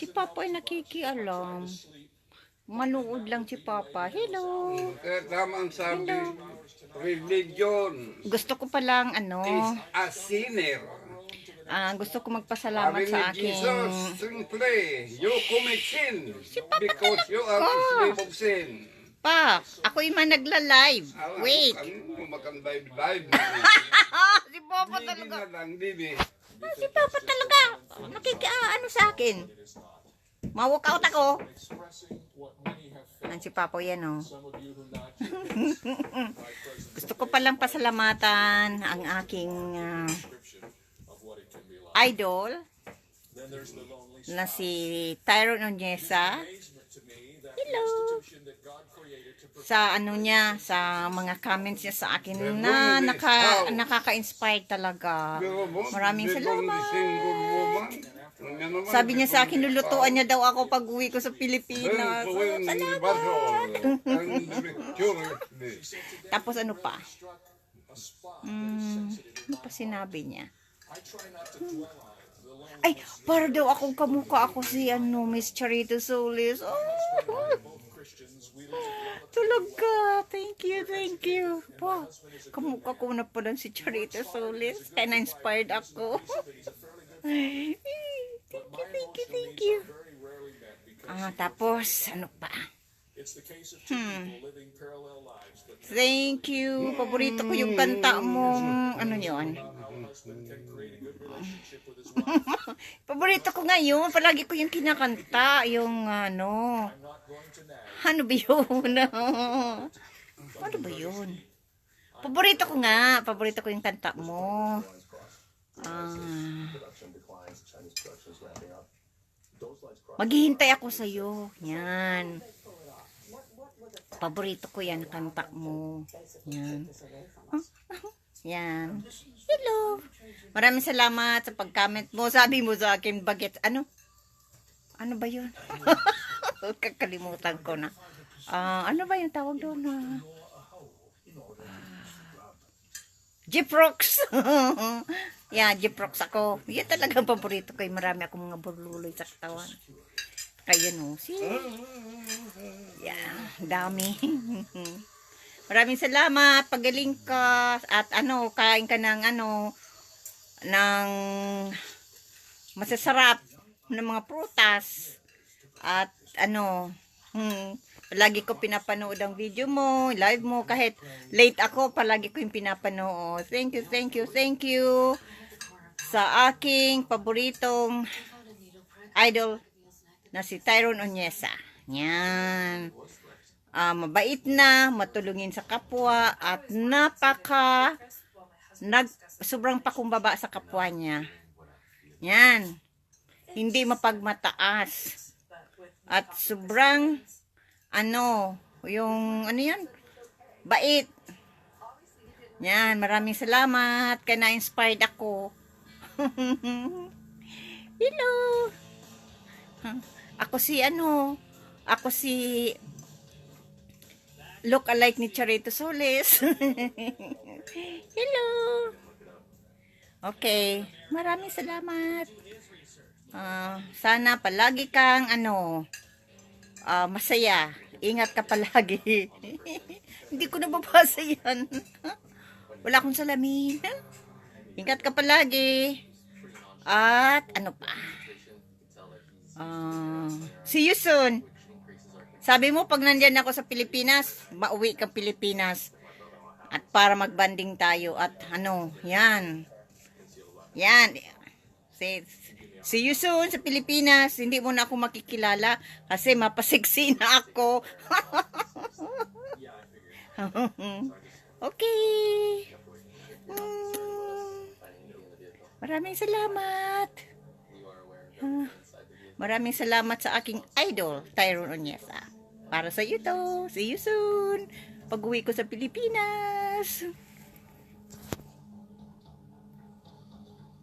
Si Papa ay nakikialam. Manood lang si Papa. Hello. Kaya tama ang sabi, Hello. religion Gusto ko palang is a sinner. gusto ko magpasalamat Sabi ni sa aking... Jesus, simple, you commit sin Papa because you are a slave of sin. Pa, ako yung man nagla-live. Wait. Ano makang-live-live? Si Papa Bibi talaga. na lang, bibi. Si Papa talaga. Ano sa akin. Ma-walk out ako. Si Papa yan, oh. Gusto ko palang pasalamatan ang aking idol na si Tyrone Onyesa. Hello. Sa ano niya, sa mga comments niya sa akin na nakaka-inspire talaga. Maraming salamat. Sabi niya sa akin, lulutuan niya daw ako pag uwi ko sa Pilipinas. Salamat. Tapos ano pa? Ano pa sinabi niya? Ay, para daw akong kamukha ako si Miss Charito Solis. Oh. Talaga. Thank you. Pa, kamukha ko na pala si Charito Solis. Kaya na-inspired ako. Thank you. Tapos, ano pa? Thank you. Paborito ko yung kanta mong, ano yun? Paborito ko ngayon. Palagi ko yung kinakanta. Yung, ano ba yun? Ano ba yun? Paborito ko yung kanta mo. Maghihintay ako sa'yo. Yan. Paborito ko yan, kanta mo. Yan. Yan. Hello. Maraming salamat sa pag-comment mo. Sabi mo sa akin, bagets. Ano ba yun? Kakalimutan ko na. Ano ba yung tawag doon? Gyprox. Yeah, Gyprox ako. Yan talagang paborito ko. Marami akong mga burluloy sa katawan. Kaya see? Yeah, dami. Maraming salamat. Pagaling ka. At kain ka ng ng masasarap ng mga prutas. At palagi ko pinapanood ang video mo, live mo, kahit late ako, palagi ko yung pinapanood. Thank you sa aking paboritong idol na si Tyrone Onyesa. Yan. Mabait na, matulungin sa kapwa, at sobrang pakumbaba sa kapwa niya. Yan. Hindi mapagmataas. At sobrang bait. Yan, maraming salamat. Kaya na-inspired ako. Hello. Ako si look alike ni Charito Solis. Hello. Okay, maraming salamat. Sana palagi kang masaya. Ingat ka palagi. Hindi ko nababasa yan. Wala akong salamin. Ingat ka palagi. At ano pa? See you soon. Sabi mo pag nandyan ako sa Pilipinas, mauwi ka Pilipinas. At para magbanding tayo. At yan. Yan. See you soon sa Pilipinas. Hindi mo na ako makikilala kasi mapasiksi na ako. Okay. Maraming salamat. Maraming salamat sa aking idol, Tyrone Onyesa. Para sa iyo to. See you soon. Pag-uwi ko sa Pilipinas.